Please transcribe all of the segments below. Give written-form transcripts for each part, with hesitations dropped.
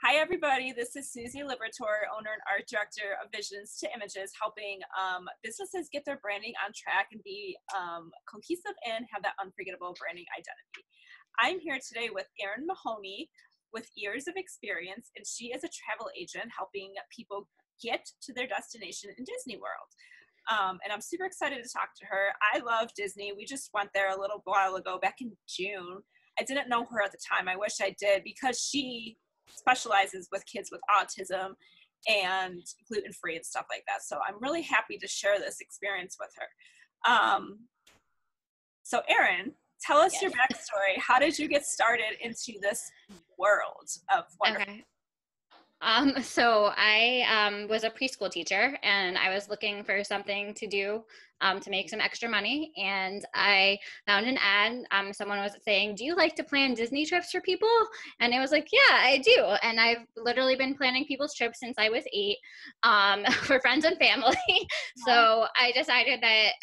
Hi, everybody. This is Susie Liberatore, owner and art director of Visions to Images, helping businesses get their branding on track and be cohesive and have that unforgettable branding identity. I'm here today with Erin Mahoney with years of experience, and she is a travel agent helping people get to their destination in Disney World. And I'm super excited to talk to her. I love Disney. We just went there a little while ago, back in June. I didn't know her at the time. I wish I did, because she specializes with kids with autism and gluten-free and stuff like that. So I'm really happy to share this experience with her. So Erin, tell us your backstory. How did you get started into this world of wonderful? Okay. So I was a preschool teacher, and I was looking for something to do to make some extra money. And I found an ad. Someone was saying, "Do you like to plan Disney trips for people?" And it was like, "Yeah, I do." And I've literally been planning people's trips since I was 8 for friends and family. So I decided that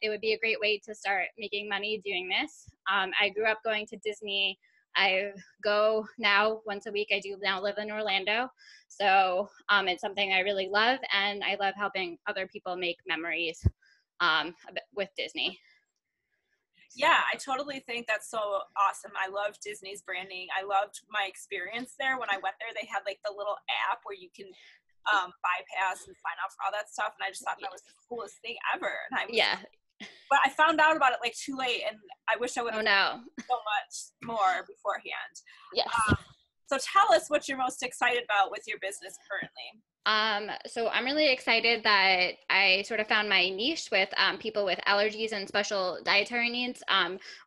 it would be a great way to start making money doing this. I grew up going to Disney. I go now once a week. I do now live in Orlando. So it's something I really love, and I love helping other people make memories with Disney. Yeah, I totally think that's so awesome. I love Disney's branding. I loved my experience there. When I went there, they had like the little app where you can bypass and sign up for all that stuff. And I just thought that was the coolest thing ever. And I was, Yeah. but I found out about it like too late, and I wish I would have no. so much more beforehand. Yes. So tell us what you're most excited about with your business currently. So I'm really excited that I sort of found my niche with people with allergies and special dietary needs.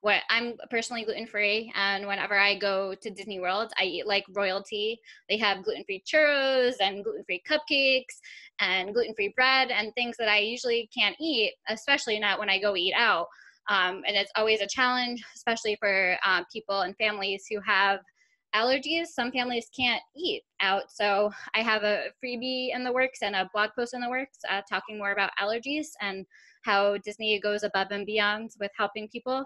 What I'm personally gluten-free, and whenever I go to Disney World, I eat like royalty. They have gluten-free churros and gluten-free cupcakes and gluten-free bread and things that I usually can't eat, especially not when I go eat out. And it's always a challenge, especially for people and families who have allergies. Some families can't eat out. So I have a freebie in the works and a blog post in the works talking more about allergies and how Disney goes above and beyond with helping people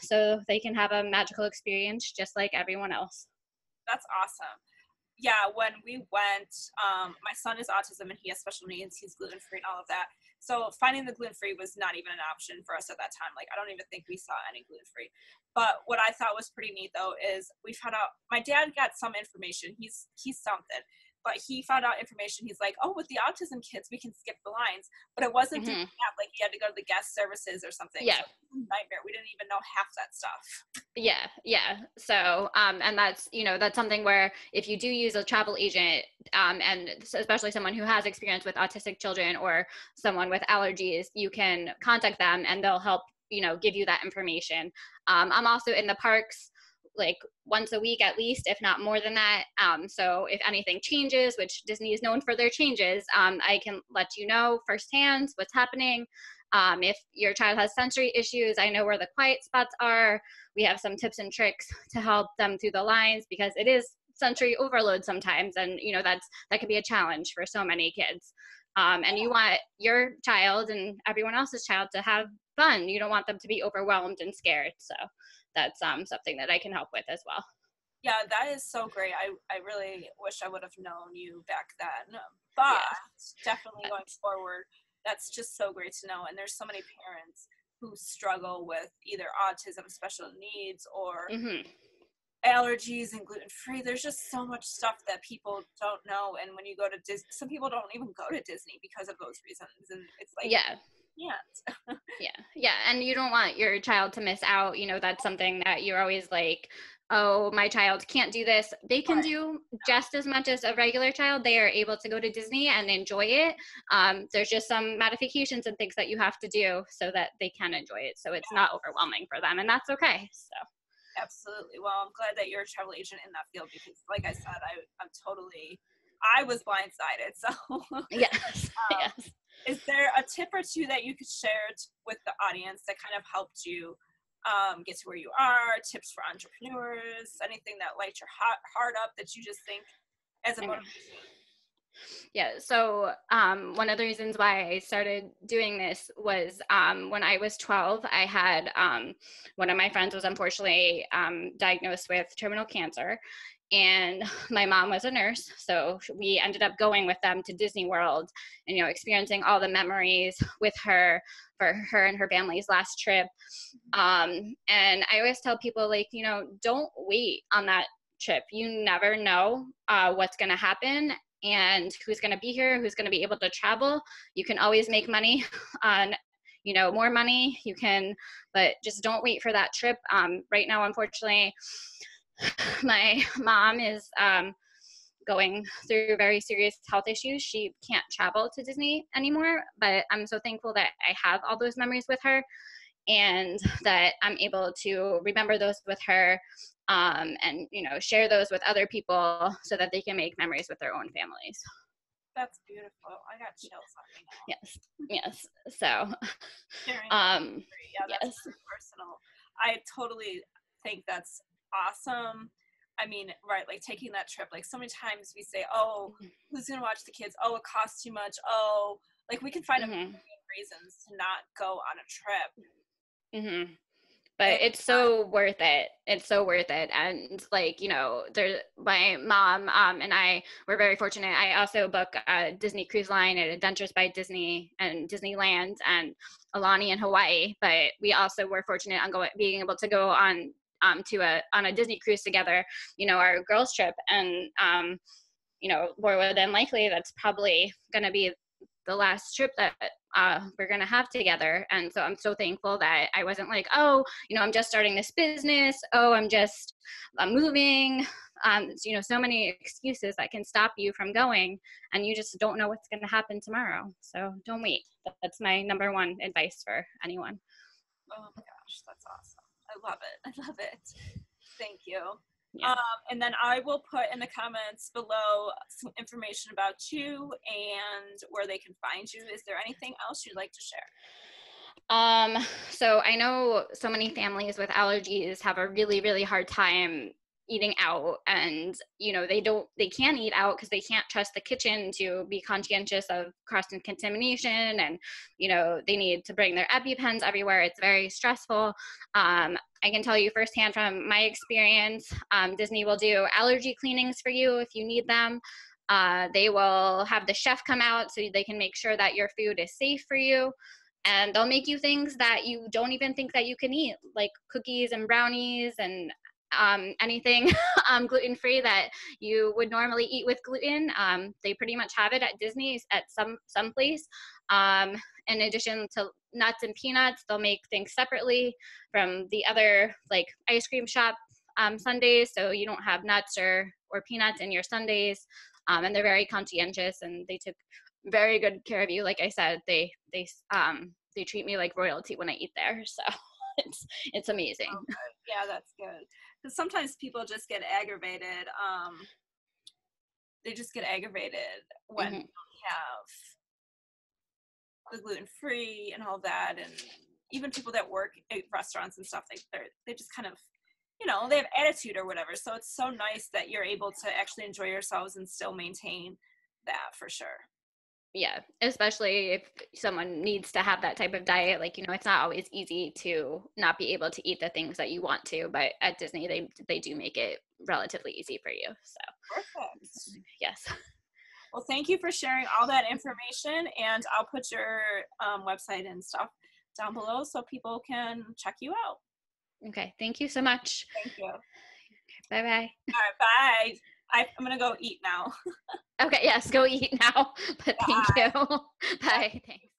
so they can have a magical experience just like everyone else. That's awesome. Yeah, when we went, my son is autism and he has special needs. He's gluten-free and all of that. So finding the gluten-free was not even an option for us at that time. Like, I don't even think we saw any gluten-free. But what I thought was pretty neat, though, is we found out my dad got some information. He's something, but he found out information. He's like, "Oh, with the autism kids, we can skip the lines," but it wasn't through the app. Like, he had to go to the guest services or something. Yeah. So it was a nightmare. We didn't even know half that stuff. Yeah. So, and that's, that's something where if you do use a travel agent, and especially someone who has experience with autistic children or someone with allergies, you can contact them and they'll help, give you that information. I'm also in the parks like once a week at least, if not more than that. So if anything changes, which Disney is known for their changes, I can let you know firsthand what's happening. If your child has sensory issues, I know where the quiet spots are. We have some tips and tricks to help them through the lines because it is sensory overload sometimes. And, that can be a challenge for so many kids. And you want your child and everyone else's child to have fun. You don't want them to be overwhelmed and scared. So that's something that I can help with as well. Yeah, that is so great. I really wish I would have known you back then. But definitely going forward, that's just so great to know. And there's so many parents who struggle with either autism, special needs, or allergies and gluten-free. There's just so much stuff that people don't know. And when you go to Disney, some people don't even go to Disney because of those reasons. And it's like, yeah. And you don't want your child to miss out. That's something that you're always like, oh, my child can't do this. They can do just as much as a regular child. They are able to go to Disney and enjoy it. There's just some modifications and things that you have to do so that they can enjoy it. So it's not overwhelming for them, and that's okay. So. Absolutely. Well, I'm glad that you're a travel agent in that field because, like I said, I was blindsided. So yes. Is there a tip or two that you could share with the audience that kind of helped you get to where you are? Tips for entrepreneurs? Anything that lights your heart up that you just think as a motivation? Yeah. So one of the reasons why I started doing this was when I was 12, I had one of my friends was unfortunately diagnosed with terminal cancer. and my mom was a nurse, so we ended up going with them to Disney World and, you know, experiencing all the memories with her for her and her family's last trip. And I always tell people, like, you know, don't wait on that trip. You never know what's going to happen and who's going to be here, who's going to be able to travel. You can always make money on, you know, more money you can, but just don't wait for that trip. Right now, unfortunately, my mom is going through very serious health issues. She can't travel to Disney anymore, but I'm so thankful that I have all those memories with her and that I'm able to remember those with her, and, you know, share those with other people so that they can make memories with their own families. That's beautiful. I got chills on me now. Yes. Yes. So, Yeah, that's yes. very personal. I totally think that's awesome. I mean, right, like taking that trip, like so many times we say, oh, who's going to watch the kids? Oh, it costs too much. Oh, like we can find a million reasons to not go on a trip. But it's so worth it. It's so worth it. And, like, you know, my mom and I were very fortunate. I also booked a Disney Cruise Line at Adventures by Disney and Disneyland and Alani in Hawaii. But we also were fortunate on being able to go on a Disney cruise together, you know, our girls trip. And, you know, more than likely that's probably going to be the last trip that we're going to have together. And so I'm so thankful that I wasn't like, oh, you know, I'm just starting this business. Oh, I'm moving. You know, so many excuses that can stop you from going, and you just don't know what's going to happen tomorrow. So don't wait. That's my number one advice for anyone. Oh my gosh, that's awesome. I love it. I love it. Thank you. Yeah. And then I will put in the comments below some information about you and where they can find you. Is there anything else you'd like to share? So I know so many families with allergies have a really, really hard time eating out, and, you know, they can't eat out because they can't trust the kitchen to be conscientious of cross-contamination, and, you know, they need to bring their EpiPens everywhere. It's very stressful. I can tell you firsthand from my experience, Disney will do allergy cleanings for you if you need them. They will have the chef come out so they can make sure that your food is safe for you. And they'll make you things that you don't even think that you can eat, like cookies and brownies and anything gluten-free that you would normally eat with gluten. They pretty much have it at Disney at some place. In addition to nuts and peanuts, they'll make things separately from the other, like, ice cream shop sundaes, so you don't have nuts or peanuts in your sundaes. And they're very conscientious, and they took very good care of you. Like I said, they treat me like royalty when I eat there, so it's amazing. Okay. Yeah, that's good. Because sometimes people just get aggravated. They just get aggravated when you don't have the gluten-free and all that, and even people that work at restaurants and stuff, they just kind of, you know, they have attitude or whatever. So it's so nice that you're able to actually enjoy yourselves and still maintain that, for sure. Yeah, especially if someone needs to have that type of diet. Like, you know, it's not always easy to not be able to eat the things that you want to, but at Disney, they do make it relatively easy for you. So perfect. Yes. Well, thank you for sharing all that information, and I'll put your website and stuff down below so people can check you out. Okay, thank you so much. Thank you. Okay, bye-bye. All right, bye. I'm going to go eat now. Okay, yes, go eat now, but thank you. Bye, thanks.